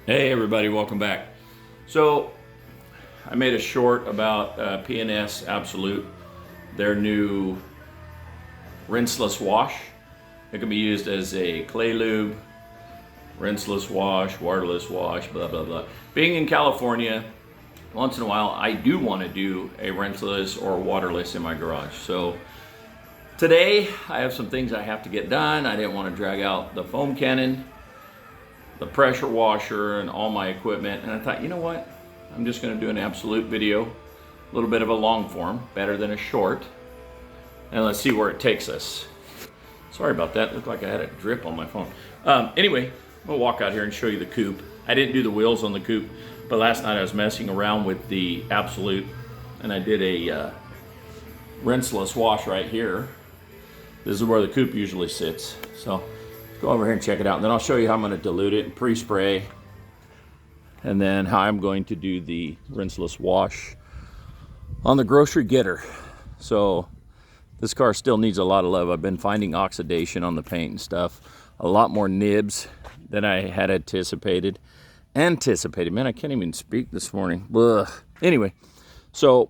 Hey everybody, welcome back. So I made a short about P&S Absolute, their new rinseless wash. It can be used as a clay lube, rinseless wash, waterless wash, blah blah blah. Being in California, once in a while I do want to do a rinseless or waterless in my garage. So today I have some things I have to get done. I didn't want to drag out the foam cannon, the pressure washer, and all my equipment, and I thought, you know what, I'm just going to do an Absolute video, a little bit of a long form, better than a short, and let's see where it takes us. Sorry about that, looked like I had a drip on my phone. Anyway, I'm going to walk out here and show you the coupe. I didn't do the wheels on the coupe, but last night I was messing around with the Absolute, and I did a rinseless wash right here. This is where the coupe usually sits, so go over here and check it out, and then I'll show you how I'm going to dilute it and pre-spray, and then how I'm going to do the rinseless wash on the grocery getter. So this car still needs a lot of love. I've been finding oxidation on the paint and stuff, a lot more nibs than I had anticipated. Man, I can't even speak this morning. Ugh. Anyway, so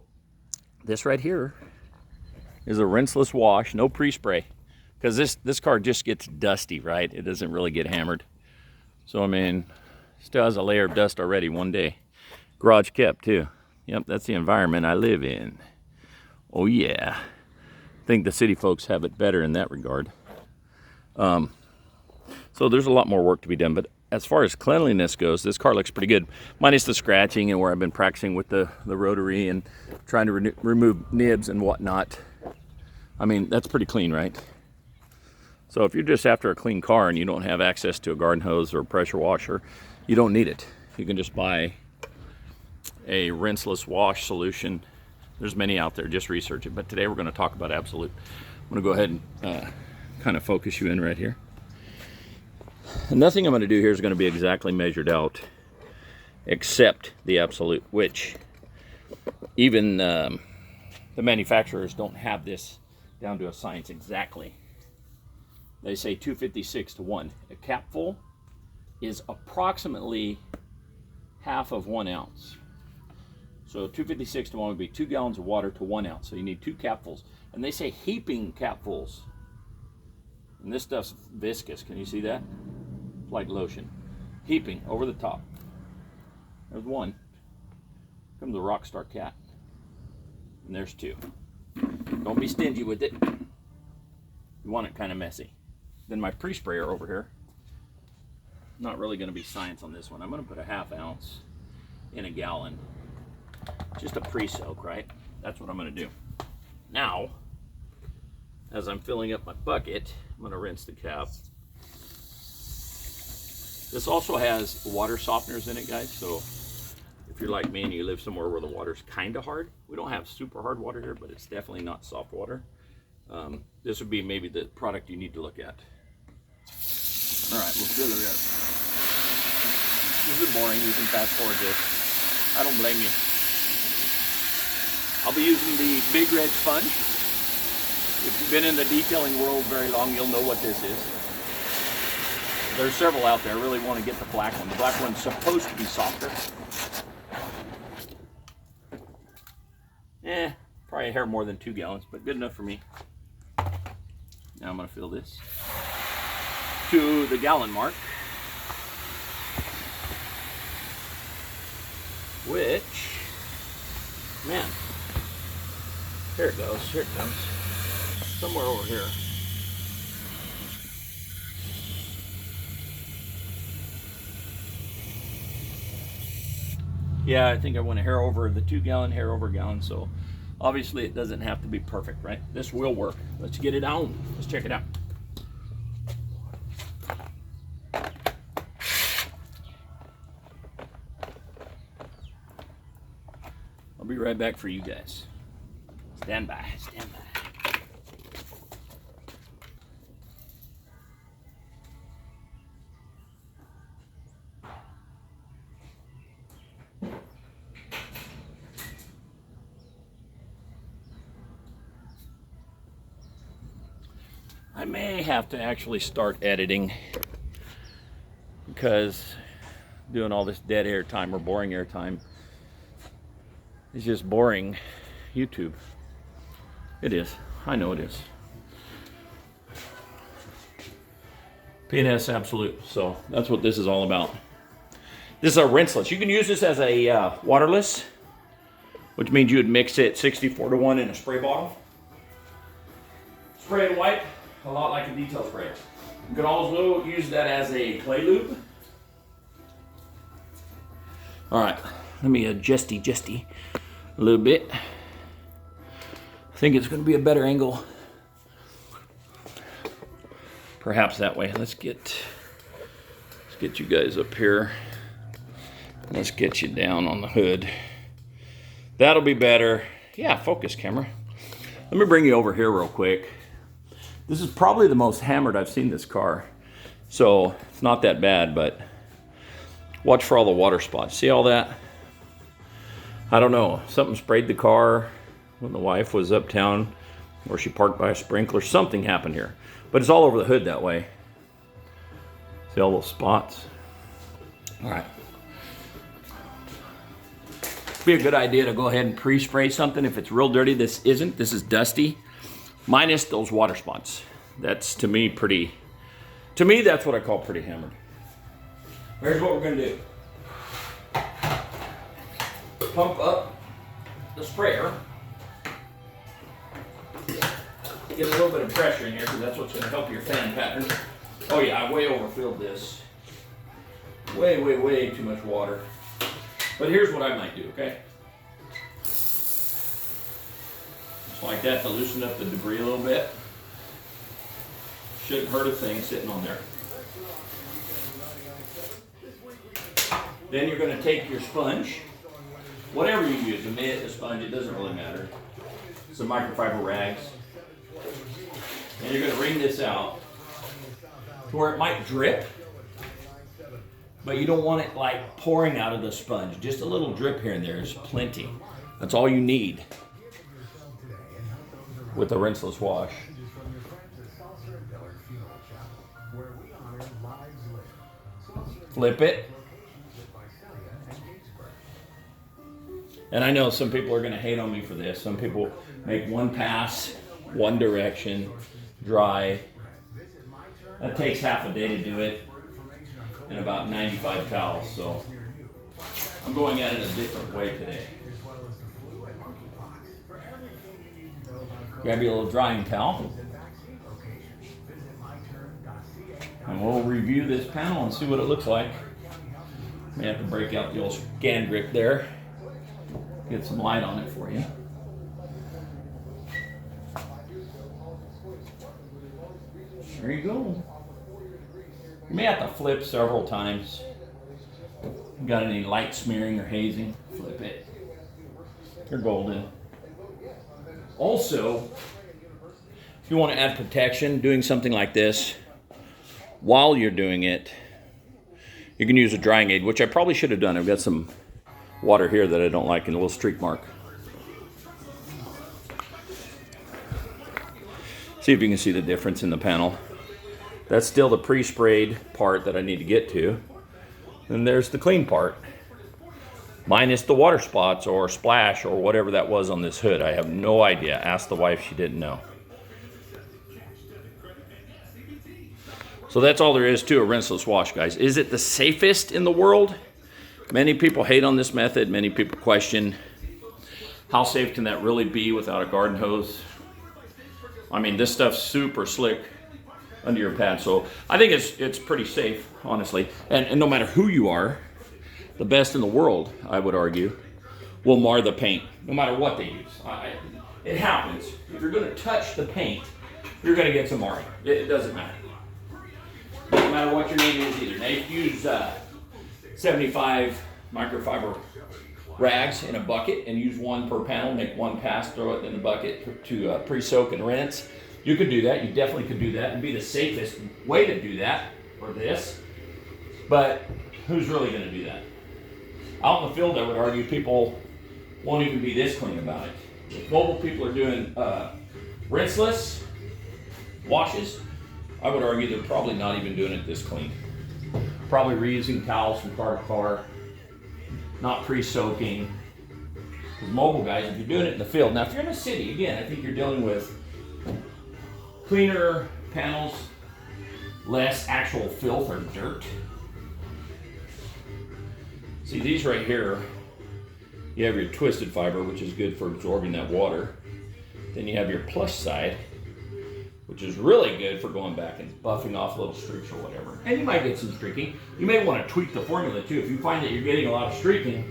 this right here is a rinseless wash, no pre-spray. Because this car just gets dusty, right? It doesn't really get hammered. So, I mean, still has a layer of dust already one day. Garage kept, too. Yep, that's the environment I live in. Oh, yeah. I think the city folks have it better in that regard. So there's a lot more work to be done. But as far as cleanliness goes, this car looks pretty good. Minus the scratching and where I've been practicing with the rotary and trying to remove nibs and whatnot. I mean, that's pretty clean, right? So if you're just after a clean car and you don't have access to a garden hose or a pressure washer, you don't need it. You can just buy a rinseless wash solution. There's many out there, just research it. But today we're going to talk about Absolute. I'm going to go ahead and kind of focus you in right here. And nothing I'm going to do here is going to be exactly measured out, except the Absolute, which even the manufacturers don't have this down to a science exactly. They say 256 to 1. A capful is approximately half of 1 ounce. So 256 to 1 would be 2 gallons of water to 1 ounce. So you need 2 capfuls. And they say heaping capfuls. And this stuff's viscous. Can you see that? Like lotion. Heaping over the top. There's 1. Comes the Rockstar cat. And there's 2. Don't be stingy with it. You want it kind of messy. Then my pre-sprayer over here, not really going to be science on this one. I'm going to put a ½ ounce in a gallon. Just a pre-soak, right? That's what I'm going to do. Now, as I'm filling up my bucket, I'm going to rinse the cap. This also has water softeners in it, guys. So if you're like me and you live somewhere where the water's kind of hard, we don't have super hard water here, but it's definitely not soft water. This would be maybe the product you need to look at. All right, we'll fill it up. This is boring. You can fast forward this. I don't blame you. I'll be using the Big Red sponge. If you've been in the detailing world very long, you'll know what this is. There's several out there. I really want to get the black one. The black one's supposed to be softer. Probably a hair more than 2 gallons, but good enough for me. Now I'm going to fill this to the gallon mark, which, man, here it goes, here it comes, somewhere over here. Yeah, I think I went a hair over the 2 gallon, hair over a gallon, so obviously it doesn't have to be perfect, right? This will work. Let's get it on. Let's check it out. I'll be right back for you guys. Stand by, stand by. I may have to actually start editing because doing all this dead air time or boring air time is just boring YouTube. It is. I know it is. P&S Absolute. So that's what this is all about. This is a rinseless. You can use this as a waterless, which means you would mix it 64-to-1 in a spray bottle. Spray and wipe, a lot like a detail spray. You can also use that as a clay lube. All right, let me adjust a little bit. I think it's going to be a better angle. Perhaps that way. Let's get you guys up here. Let's get you down on the hood. That'll be better. Yeah, focus camera. Let me bring you over here real quick. This is probably the most hammered I've seen this car. So it's not that bad, but watch for all the water spots. See all that? I don't know. Something sprayed the car when the wife was uptown, or she parked by a sprinkler. Something happened here. But it's all over the hood that way. See all those spots? All right. It'd be a good idea to go ahead and pre-spray something if it's real dirty. This isn't. This is dusty. Minus those water spots. That's, to me, pretty... To me, that's what I call pretty hammered. Here's what we're going to do. Pump up the sprayer. Get a little bit of pressure in here because that's what's going to help your fan pattern. Oh yeah, I way overfilled this. Way too much water. But here's what I might do, okay? Just like that to loosen up the debris a little bit. Shouldn't hurt a thing sitting on there. Then you're going to take your sponge, whatever you use, a mitt, a sponge, it doesn't really matter. Some microfiber rags. And you're going to wring this out to where it might drip, but you don't want it like pouring out of the sponge. Just a little drip here and there is plenty. That's all you need with a rinseless wash. Flip it. And I know some people are going to hate on me for this. Some people make one pass, one direction, dry. That takes half a day to do it and about 95 towels. So I'm going at it a different way today. Grab your little drying towel. And we'll review this panel and see what it looks like. May have to break out the old scan grip there. Get some light on it for you. There you go. You may have to flip several times. Got any light smearing or hazing? Flip it. You're golden. Also, if you want to add protection, doing something like this, while you're doing it, you can use a drying aid, which I probably should have done. I've got some water here that I don't like and a little streak mark. See if you can see the difference in the panel. That's still the pre-sprayed part that I need to get to. And there's the clean part, minus the water spots or splash or whatever that was on this hood. I have no idea. Ask the wife, she didn't know. So that's all there is to a rinseless wash, guys. Is it the safest in the world? Many people hate on this method. Many people question, how safe can that really be without a garden hose? I mean, this stuff's super slick under your pad, so I think it's pretty safe, honestly. And no matter who you are, the best in the world, I would argue, will mar the paint, no matter what they use. It happens. If you're going to touch the paint, you're going to get some marring. It doesn't matter. Doesn't matter what your name is either. Now you can use 75 microfiber rags in a bucket and use one per panel, make one pass, throw it in the bucket to pre-soak and rinse. You could do that. You definitely could do that and be the safest way to do that for this. But who's really going to do that? Out in the field, I would argue people won't even be this clean about it. If mobile people are doing rinseless washes, I would argue they're probably not even doing it this clean. probably reusing towels from car to car, not pre-soaking. Because mobile guys, if you're doing it in the field, now if you're in a city, again, I think you're dealing with cleaner panels, less actual filth or dirt. See, these right here, you have your twisted fiber, which is good for absorbing that water. Then you have your plush side, which is really good for going back and buffing off little streaks or whatever. And you might get some streaking. You may want to tweak the formula too. If you find that you're getting a lot of streaking,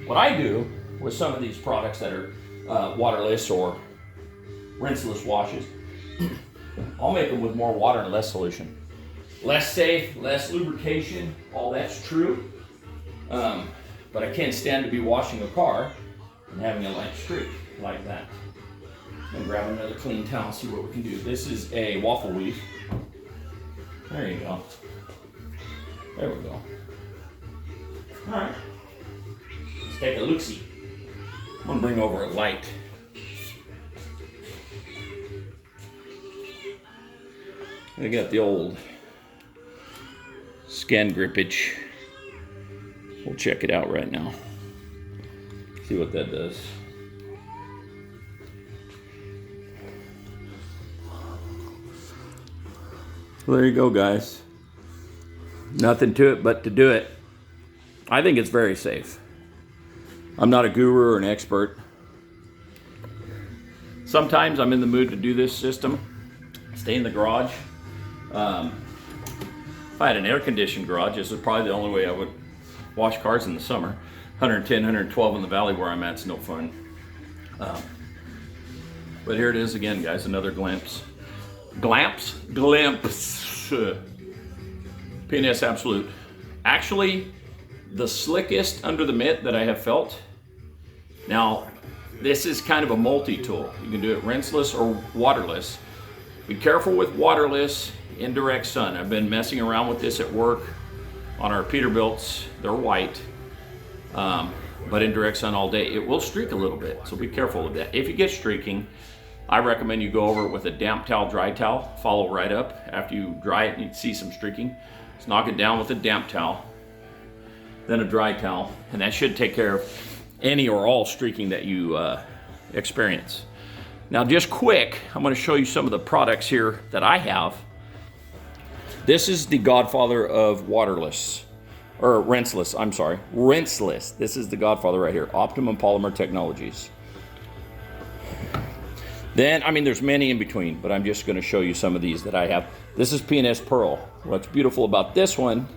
what I do with some of these products that are waterless or rinseless washes, I'll make them with more water and less solution. Less safe, less lubrication, all that's true. But I can't stand to be washing a car and having a light streak like that. And grab another clean towel, see what we can do. This is a waffle weave. There you go. There we go. All right. Let's take a look-see. I'm gonna bring over a light. I got the old scan grippage. We'll check it out right now. See what that does. Well, there you go, guys. Nothing to it but to do it. I think it's very safe. I'm not a guru or an expert. Sometimes I'm in the mood to do this system. Stay in the garage. If I had an air-conditioned garage, this is probably the only way I would wash cars in the summer. 110, 112 in the valley where I'm at, it's no fun. But here it is again, guys, another glimpse. Glimpse. P&S Absolute. Actually, the slickest under the mitt that I have felt. Now, this is kind of a multi-tool. You can do it rinseless or waterless. Be careful with waterless in direct sun. I've been messing around with this at work on our Peterbilts. They're white, but in direct sun all day. It will streak a little bit, so be careful with that. If you get streaking, I recommend you go over it with a damp towel, dry towel, follow right up. After you dry it and you see some streaking, just knock it down with a damp towel, then a dry towel, and that should take care of any or all streaking that you experience. Now just quick, I'm gonna show you some of the products here that I have. This is the godfather of waterless, or rinseless, I'm sorry, rinseless. This is the godfather right here, Optimum Polymer Technologies. Then, I mean, there's many in between, but I'm just gonna show you some of these that I have. This is P&S Pearl. What's beautiful about this one,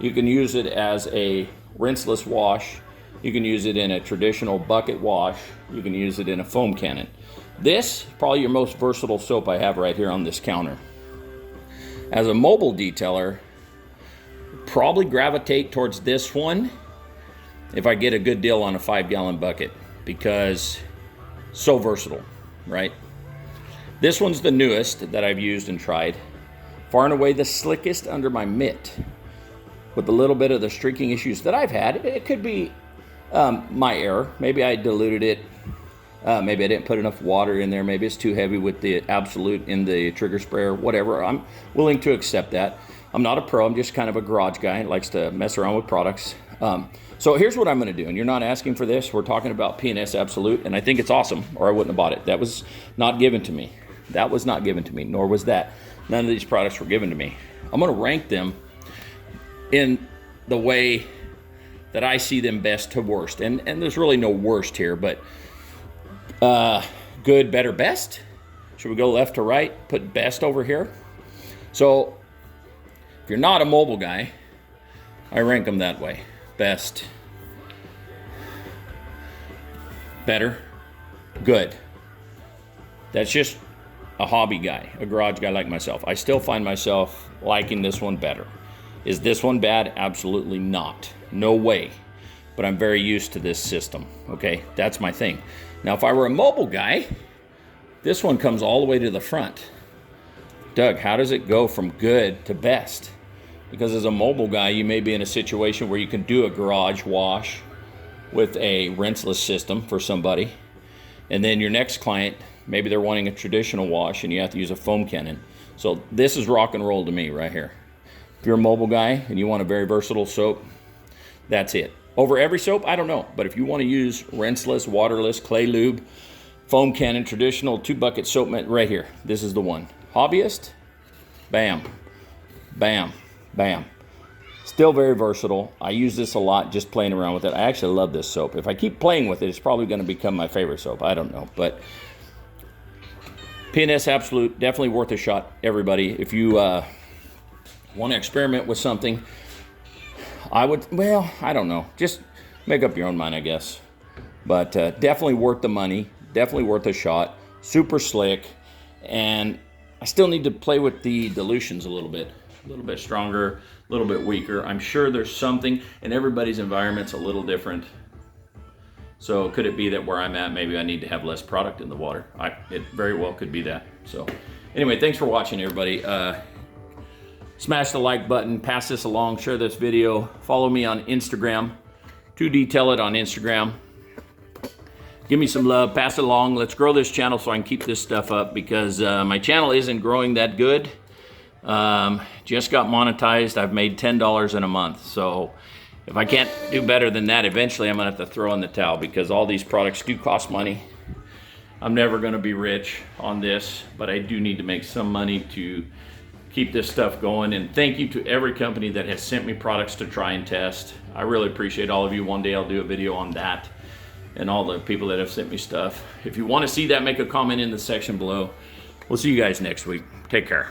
you can use it as a rinseless wash. You can use it in a traditional bucket wash. You can use it in a foam cannon. This is probably your most versatile soap I have right here on this counter. As a mobile detailer, probably gravitate towards this one if I get a good deal on a 5-gallon bucket, because so versatile, right? This one's the newest that I've used and tried. Far and away the slickest under my mitt. With a little bit of the streaking issues that I've had, it could be my error. Maybe I diluted it. Maybe I didn't put enough water in there. Maybe it's too heavy with the Absolute in the trigger sprayer, whatever. I'm willing to accept that. I'm not a pro. I'm just kind of a garage guy that likes to mess around with products. So here's what I'm going to do. And you're not asking for this. We're talking about P&S Absolute, and I think it's awesome, or I wouldn't have bought it. That was not given to me. That was not given to me, nor was that. None of these products were given to me. I'm going to rank them in the way that I see them best to worst. And there's really no worst here, but good, better, best. Should we go left to right? Put best over here. So if you're not a mobile guy, I rank them that way. Best, better, good. That's just a hobby guy, a garage guy like myself. I still find myself liking this one better. Is this one bad? Absolutely not. No way. But I'm very used to this system, okay? That's my thing. Now, if I were a mobile guy, this one comes all the way to the front. Doug, how does it go from good to best? Because as a mobile guy, you may be in a situation where you can do a garage wash with a rinseless system for somebody. And then your next client, maybe they're wanting a traditional wash and you have to use a foam cannon. So this is rock and roll to me right here. If you're a mobile guy and you want a very versatile soap, that's it. Over every soap, I don't know. But if you want to use rinseless, waterless, clay lube, foam cannon, traditional 2-bucket soap mitt, right here, this is the one. Hobbyist, bam, bam, bam. Still very versatile. I use this a lot just playing around with it. I actually love this soap. If I keep playing with it, it's probably going to become my favorite soap. I don't know. But P&S Absolute, definitely worth a shot, everybody. If you want to experiment with something, I would, well, I don't know. Just make up your own mind, I guess. But definitely worth the money. Definitely worth a shot. Super slick. And I still need to play with the dilutions a little bit stronger, a little bit weaker. I'm sure there's something, and everybody's environment's a little different. So could it be that where I'm at, maybe I need to have less product in the water? It very well could be that. So anyway, thanks for watching, everybody. Smash the like button, pass this along, share this video, follow me on Instagram, 2Detail It on Instagram. Give me some love, pass it along. Let's grow this channel so I can keep this stuff up, because my channel isn't growing that good. Just got monetized. I've made $10 in a month. So if I can't do better than that, eventually I'm gonna have to throw in the towel, because all these products do cost money. I'm never gonna be rich on this, but I do need to make some money to keep this stuff going. And thank you to every company that has sent me products to try and test. I really appreciate all of you. One day I'll do a video on that, and all the people that have sent me stuff. If you want to see that, make a comment in the section below. We'll see you guys next week. Take care.